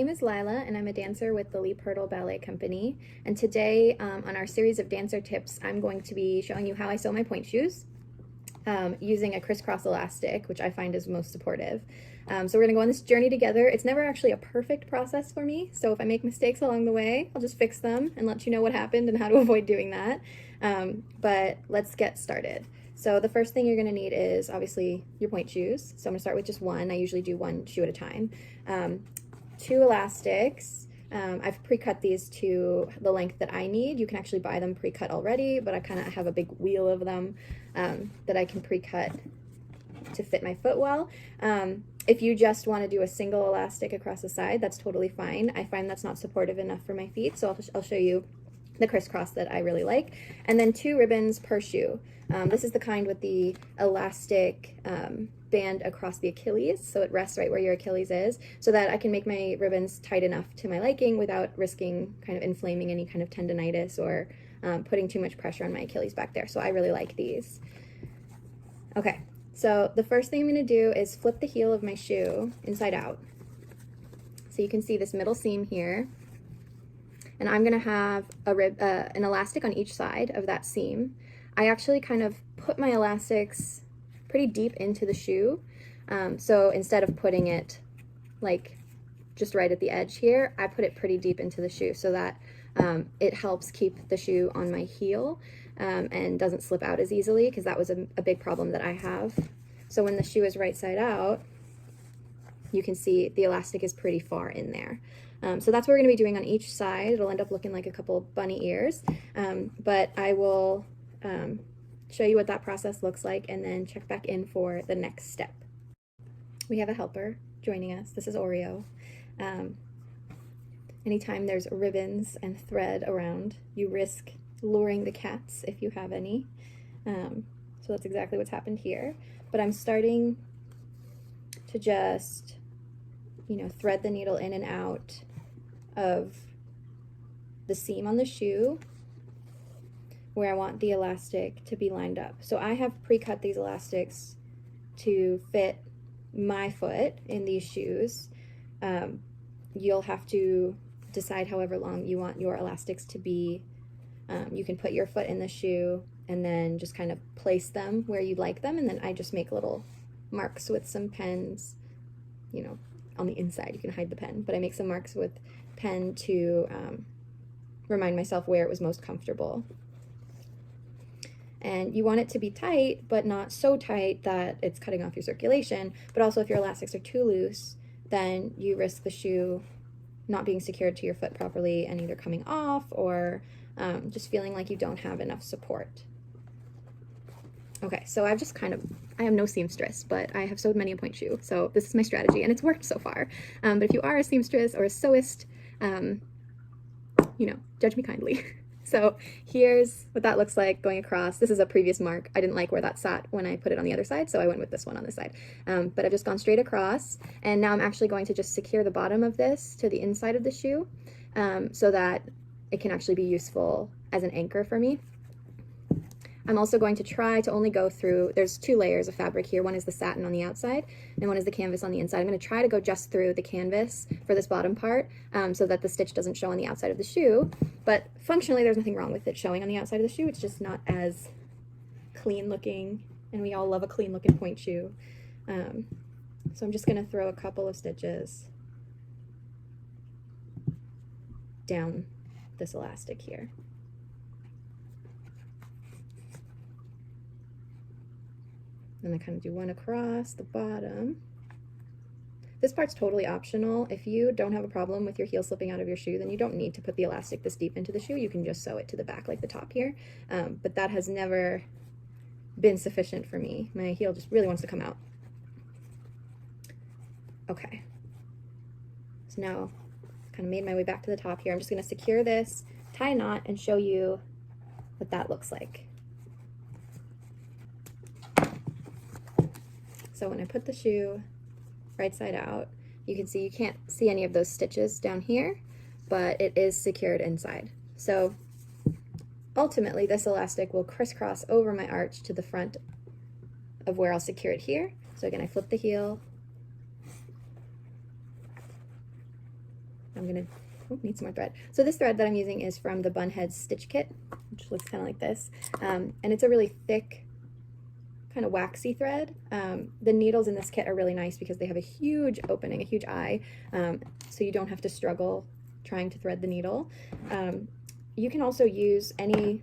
name is Laila, and I'm a dancer with the Lee Purtle Ballet Company. And today, on our series of dancer tips, I'm going to be showing you how I sew my pointe shoes using a crisscross elastic, which I find is most supportive. So we're gonna go on this journey together. It's never actually a perfect process for me, so if I make mistakes along the way, I'll just fix them and let you know what happened and how to avoid doing that. But let's get started. So the first thing you're gonna need is obviously your pointe shoes. So I'm gonna start with just one. I usually do one shoe at a time. 2 elastics. I've pre-cut these to the length that I need. You can actually buy them pre-cut already, but I kind of have a big wheel of them that I can pre-cut to fit my foot well. If you just want to do a single elastic across the side, that's totally fine. I find that's not supportive enough for my feet, so I'll show you the crisscross that I really like. And then 2 ribbons per shoe. This is the kind with the elastic band across the Achilles, so it rests right where your Achilles is, so that I can make my ribbons tight enough to my liking without risking kind of inflaming any kind of tendonitis or putting too much pressure on my Achilles back there. So I really like these. Okay, so the first thing I'm going to do is flip the heel of my shoe inside out. So you can see this middle seam here, and I'm going to have an elastic on each side of that seam. I actually kind of put my elastics pretty deep into the shoe. So instead of putting it like just right at the edge here, I put it pretty deep into the shoe so that it helps keep the shoe on my heel and doesn't slip out as easily, because that was a big problem that I have. So when the shoe is right side out, you can see the elastic is pretty far in there. So that's what we're going to be doing on each side. It'll end up looking like a couple bunny ears, but I will show you what that process looks like and then check back in for the next step. We have a helper joining us. This is Oreo. Anytime there's ribbons and thread around, you risk luring the cats if you have any. So that's exactly what's happened here. But I'm starting to just, thread the needle in and out of the seam on the shoe where I want the elastic to be lined up. So I have pre-cut these elastics to fit my foot in these shoes. You'll have to decide however long you want your elastics to be. You can put your foot in the shoe and then just kind of place them where you'd like them, and then I just make little marks with some pens, on the inside. You can hide the pen, but I make some marks with pen to remind myself where it was most comfortable. And you want it to be tight, but not so tight that it's cutting off your circulation. But also, if your elastics are too loose, then you risk the shoe not being secured to your foot properly and either coming off or just feeling like you don't have enough support. Okay, so I am no seamstress, but I have sewed many a pointe shoe, so this is my strategy, and it's worked so far. But if you are a seamstress or a sewist, judge me kindly. So here's what that looks like going across. This is a previous mark. I didn't like where that sat when I put it on the other side, so I went with this one on this side. But I've just gone straight across, and now I'm actually going to just secure the bottom of this to the inside of the shoe so that it can actually be useful as an anchor for me. I'm also going to try to only go through, there's 2 layers of fabric here. One is the satin on the outside, and one is the canvas on the inside. I'm going to try to go just through the canvas for this bottom part so that the stitch doesn't show on the outside of the shoe. But functionally, there's nothing wrong with it showing on the outside of the shoe. It's just not as clean looking, and we all love a clean looking pointe shoe. So I'm just going to throw a couple of stitches down this elastic here. And I kind of do one across the bottom. This part's totally optional. If you don't have a problem with your heel slipping out of your shoe, then you don't need to put the elastic this deep into the shoe. You can just sew it to the back like the top here. But that has never been sufficient for me. My heel just really wants to come out. Okay. So now I've kind of made my way back to the top here. I'm just going to secure this, tie a knot, and show you what that looks like. So when I put the shoe right side out, you can see you can't see any of those stitches down here, but it is secured inside. So ultimately, this elastic will crisscross over my arch to the front of where I'll secure it here. So again, I flip the heel, I'm gonna need some more thread. So this thread that I'm using is from the Bunhead Stitch Kit, which looks kind of like this. And it's a really thick, kind of waxy thread. The needles in this kit are really nice because they have a huge opening, a huge eye, so you don't have to struggle trying to thread the needle. You can also use any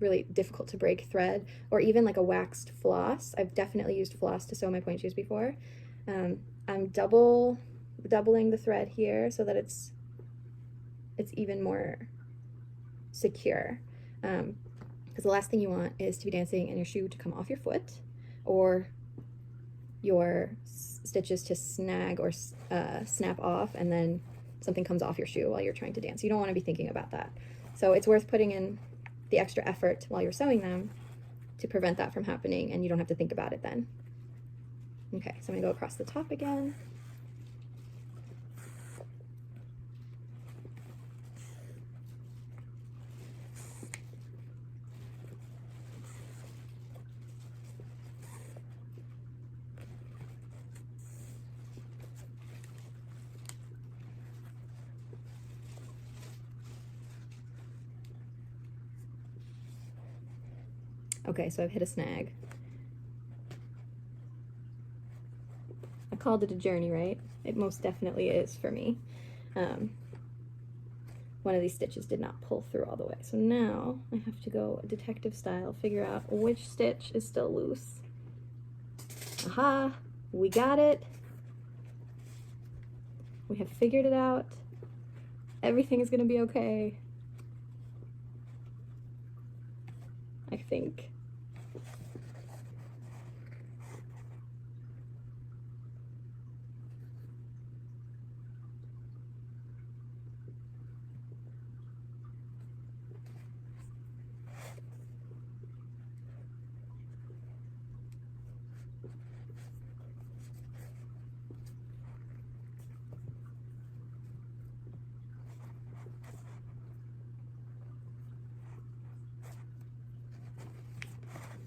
really difficult to break thread, or even like a waxed floss. I've definitely used floss to sew my point shoes before. I'm doubling the thread here so that it's even more secure. Because the last thing you want is to be dancing and your shoe to come off your foot, or your stitches to snag or snap off and then something comes off your shoe while you're trying to dance. You don't want to be thinking about that. So it's worth putting in the extra effort while you're sewing them to prevent that from happening, and you don't have to think about it then. Okay, so I'm gonna go across the top again. Okay, so I've hit a snag. I called it a journey, right? It most definitely is for me. One of these stitches did not pull through all the way. So now I have to go detective style, figure out which stitch is still loose. Aha, we got it. We have figured it out. Everything is gonna be okay. I think.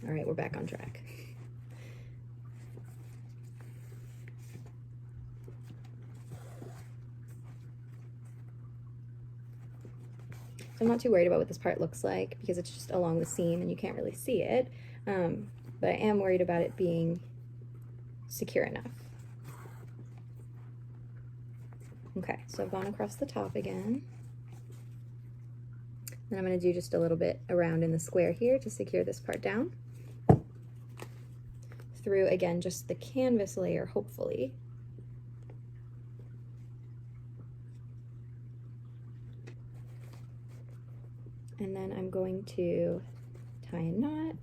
All right, we're back on track. So I'm not too worried about what this part looks like because it's just along the seam and you can't really see it. But I am worried about it being secure enough. Okay, so I've gone across the top again. Then I'm going to do just a little bit around in the square here to secure this part down. Through, again, just the canvas layer, hopefully. And then I'm going to tie a knot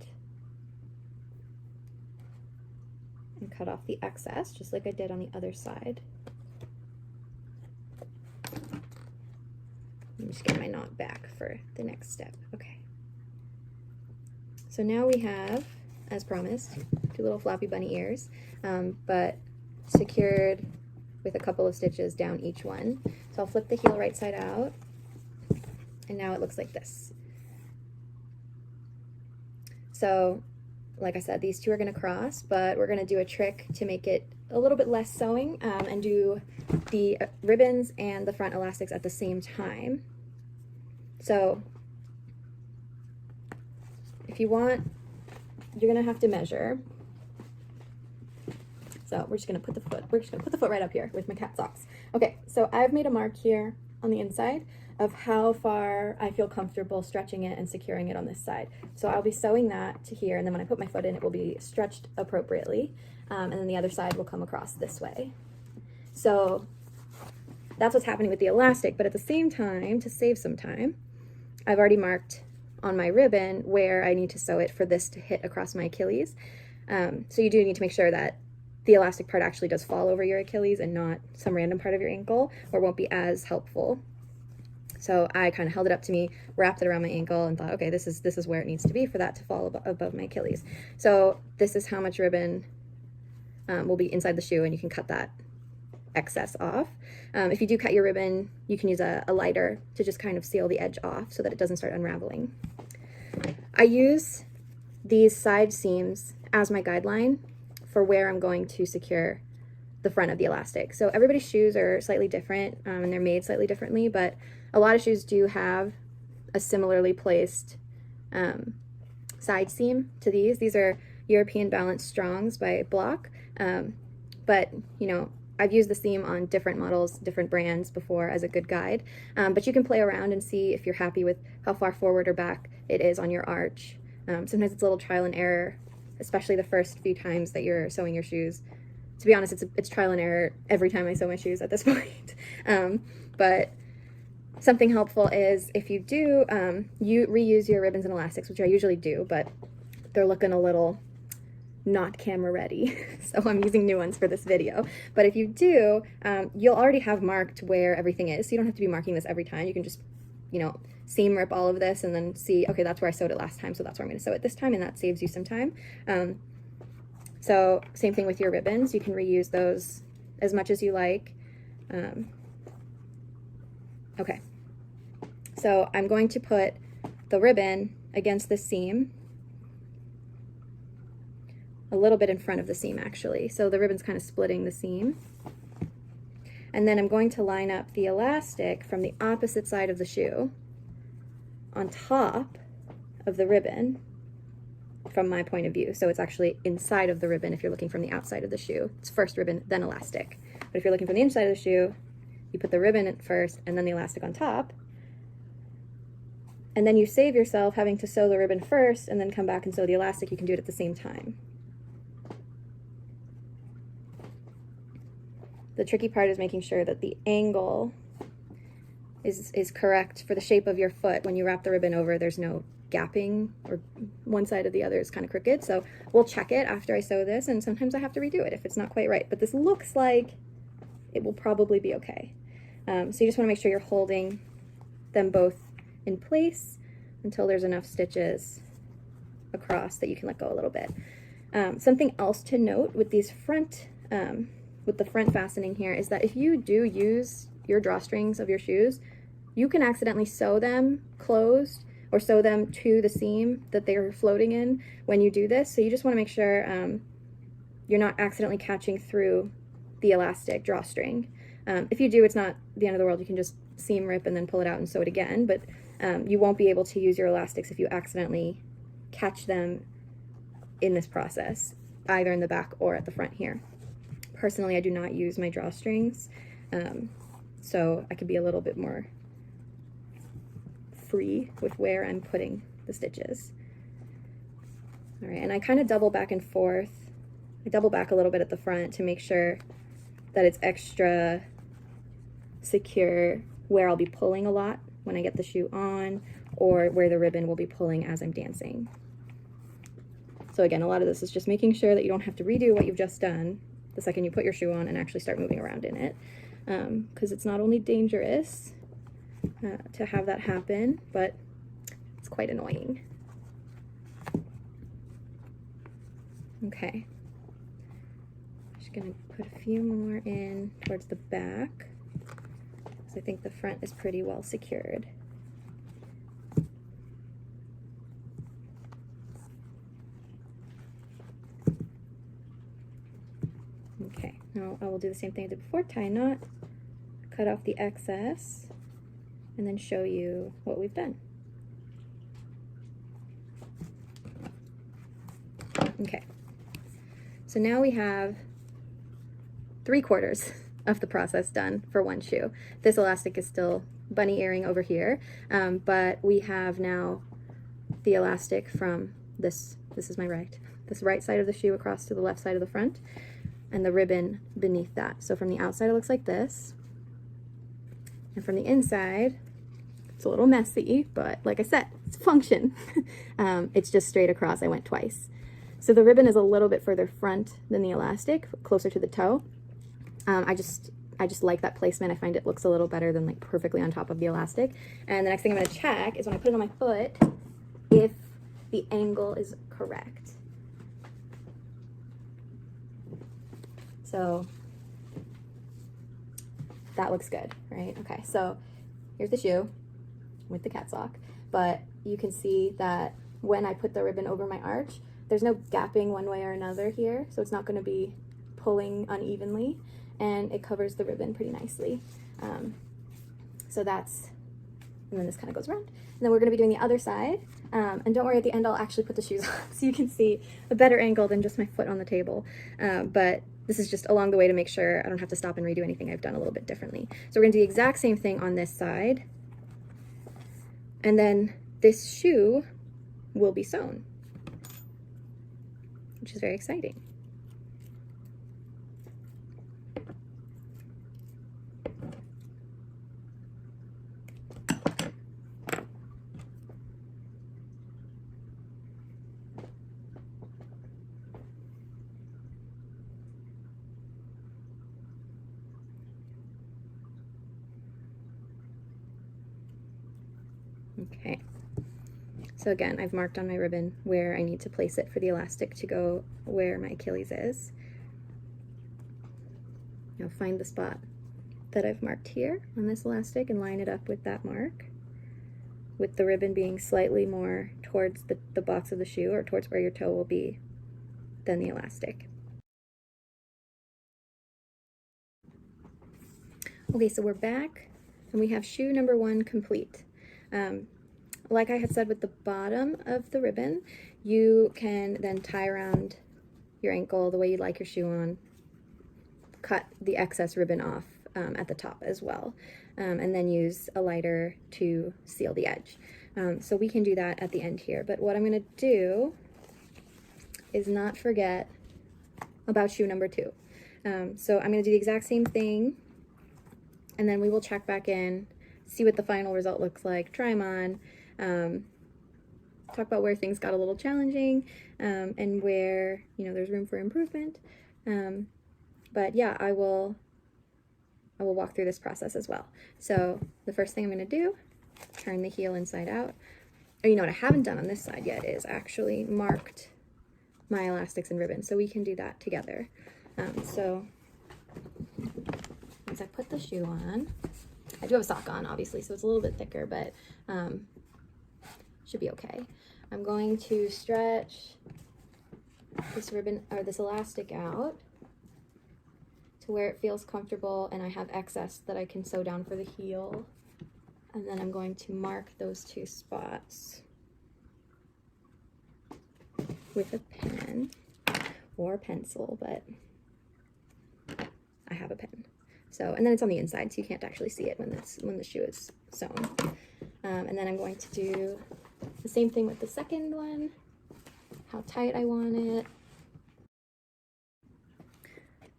and cut off the excess, just like I did on the other side. Let me just get my knot back for the next step. Okay. So now we have, as promised, two little floppy bunny ears, but secured with a couple of stitches down each one. So I'll flip the heel right side out, and now it looks like this. So, like I said, these two are going to cross, but we're going to do a trick to make it a little bit less sewing, and do the ribbons and the front elastics at the same time. So if you want, you're going to have to measure. So we're just going to put the foot right up here with my cat socks. Okay, so I've made a mark here on the inside of how far I feel comfortable stretching it and securing it on this side. So I'll be sewing that to here, and then when I put my foot in, it will be stretched appropriately, and then the other side will come across this way. So that's what's happening with the elastic, but at the same time, to save some time, I've already marked on my ribbon where I need to sew it for this to hit across my Achilles. So you do need to make sure that the elastic part actually does fall over your Achilles and not some random part of your ankle, or it won't be as helpful. So I kind of held it up to me, wrapped it around my ankle, and thought, okay, this is where it needs to be for that to fall above my Achilles. So this is how much ribbon will be inside the shoe, and you can cut that excess off. If you do cut your ribbon, you can use a lighter to just kind of seal the edge off so that it doesn't start unraveling. I use these side seams as my guideline for where I'm going to secure the front of the elastic. So everybody's shoes are slightly different, and they're made slightly differently, but a lot of shoes do have a similarly placed side seam to these. These are European Balanced Strongs by Block, but you know, I've used the seam on different models, different brands before as a good guide, but you can play around and see if you're happy with how far forward or back it is on your arch. Sometimes it's a little trial and error, especially the first few times that you're sewing your shoes. To be honest, it's trial and error every time I sew my shoes at this point. But something helpful is if you do, you reuse your ribbons and elastics, which I usually do, but they're looking a little not camera ready, so I'm using new ones for this video. But if you do, you'll already have marked where everything is, so you don't have to be marking this every time. You can just, you know, seam rip all of this and then see, okay, that's where I sewed it last time, so that's where I'm going to sew it this time, and that saves you some time. So same thing with your ribbons. You can reuse those as much as you like. Okay, so I'm going to put the ribbon against the seam, a little bit in front of the seam actually, so the ribbon's kind of splitting the seam. And then I'm going to line up the elastic from the opposite side of the shoe on top of the ribbon from my point of view. So it's actually inside of the ribbon if you're looking from the outside of the shoe. It's first ribbon, then elastic. But if you're looking from the inside of the shoe, you put the ribbon in first and then the elastic on top. And then you save yourself having to sew the ribbon first and then come back and sew the elastic. You can do it at the same time. The tricky part is making sure that the angle is correct for the shape of your foot. When you wrap the ribbon over, there's no gapping, or one side or the other is kind of crooked. So we'll check it after I sew this, and sometimes I have to redo it if it's not quite right. But this looks like it will probably be okay. So you just want to make sure you're holding them both in place until there's enough stitches across that you can let go a little bit. Something else to note with these front with the front fastening here is that if you do use your drawstrings of your shoes, you can accidentally sew them closed or sew them to the seam that they're floating in when you do this. So you just want to make sure you're not accidentally catching through the elastic drawstring. If you do, it's not the end of the world. You can just seam rip and then pull it out and sew it again, but you won't be able to use your elastics if you accidentally catch them in this process, either in the back or at the front here. Personally, I do not use my drawstrings, so I could be a little bit more free with where I'm putting the stitches. All right, and I kind of double back and forth. I double back a little bit at the front to make sure that it's extra secure where I'll be pulling a lot when I get the shoe on, or where the ribbon will be pulling as I'm dancing. So again, a lot of this is just making sure that you don't have to redo what you've just done the second you put your shoe on and actually start moving around in it, because it's not only dangerous to have that happen, but it's quite annoying. Okay, just gonna put a few more in towards the back, because I think the front is pretty well secured. Okay, now I will do the same thing I did before, tie a knot, cut off the excess, and then show you what we've done. Okay, so now we have 3/4 of the process done for one shoe. This elastic is still bunny earring over here, but we have now the elastic from this is my this right side of the shoe across to the left side of the front, and the ribbon beneath that. So from the outside it looks like this, and from the inside it's a little messy, but like I said, it's function. It's just straight across. I went twice. So the ribbon is a little bit further front than the elastic, closer to the toe. I just like that placement. I find it looks a little better than like perfectly on top of the elastic. And the next thing I'm going to check is when I put it on my foot, if the angle is correct. So that looks good, right? Okay, so here's the shoe with the cat sock, but you can see that when I put the ribbon over my arch, there's no gapping one way or another here, so it's not going to be pulling unevenly, and it covers the ribbon pretty nicely. So that's, and then this kind of goes around. And then we're going to be doing the other side. And don't worry, at the end I'll actually put the shoes on so you can see a better angle than just my foot on the table. But this is just along the way to make sure I don't have to stop and redo anything I've done a little bit differently. So we're going to do the exact same thing on this side. And then this shoe will be sewn, which is very exciting. Okay, so again, I've marked on my ribbon where I need to place it for the elastic to go where my Achilles is. Now find the spot that I've marked here on this elastic and line it up with that mark, with the ribbon being slightly more towards the box of the shoe, or towards where your toe will be, than the elastic. Okay, so we're back and we have shoe number 1 complete. Like I had said with the bottom of the ribbon, you can then tie around your ankle the way you'd like your shoe on, cut the excess ribbon off at the top as well, and then use a lighter to seal the edge. So we can do that at the end here, but what I'm going to do is not forget about shoe number 2. So I'm going to do the exact same thing, and then we will check back in, see what the final result looks like, try them on, talk about where things got a little challenging, and where, you know, there's room for improvement. But yeah, I will walk through this process as well. So the first thing I'm going to do, turn the heel inside out. Oh, you know what I haven't done on this side yet is actually marked my elastics and ribbons, so we can do that together. So once I put the shoe on, I do have a sock on, obviously, so it's a little bit thicker, but should be okay. I'm going to stretch this ribbon, or this elastic, out to where it feels comfortable and I have excess that I can sew down for the heel. And then I'm going to mark those 2 spots with a pen or pencil, but I have a pen. So, and then it's on the inside, so you can't actually see it when the shoe is sewn. And then I'm going to do the same thing with the second one, how tight I want it.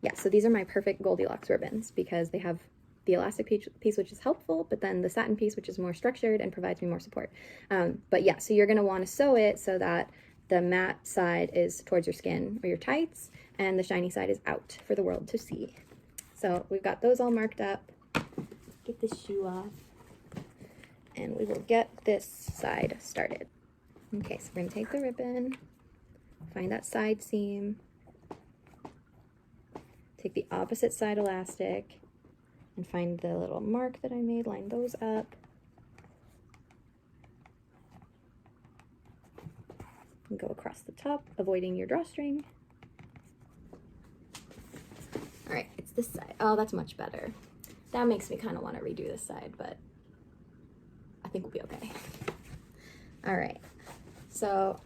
Yeah, so these are my perfect Goldilocks ribbons because they have the elastic piece, which is helpful, but then the satin piece, which is more structured and provides me more support. But yeah, so you're going to want to sew it so that the matte side is towards your skin or your tights, and the shiny side is out for the world to see. So we've got those all marked up. Get this shoe off, and we will get this side started. Okay, so we're going to take the ribbon, find that side seam, take the opposite side elastic, and find the little mark that I made, line those up. And go across the top, avoiding your drawstring. All right, it's this side. Oh, that's much better. That makes me kind of want to redo this side, but I think we'll be okay. All right, so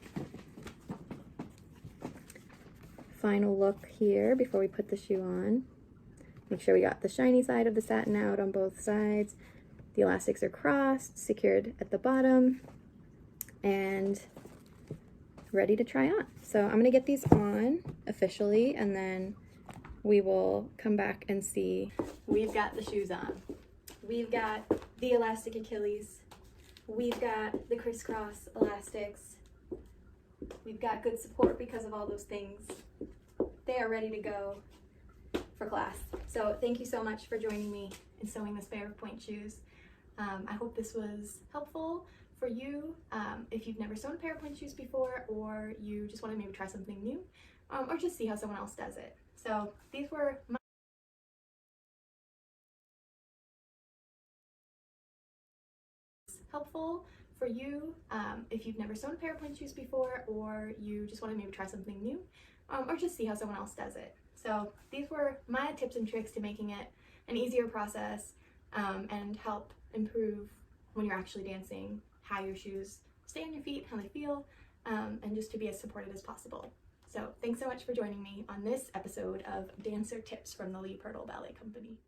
final look here before we put the shoe on. Make sure we got the shiny side of the satin out on both sides. The elastics are crossed, secured at the bottom, and ready to try on. So I'm gonna get these on officially, and then we will come back and see. We've got the shoes on. We've got the elastic Achilles. We've got the crisscross elastics. We've got good support because of all those things. They are ready to go for class. So thank you so much for joining me in sewing this pair of pointe shoes. I hope this was helpful for you if you've never sewn a pair of pointe shoes before, or you just want to maybe try something new, or just see how someone else does it. So these were my helpful for you if you've never sewn a pair of pointe shoes before, or you just want to maybe try something new, or just see how someone else does it. So these were my tips and tricks to making it an easier process and help improve when you're actually dancing, how your shoes stay on your feet, how they feel, and just to be as supported as possible. So thanks so much for joining me on this episode of Dancer Tips from the Lee Purtle Ballet Company.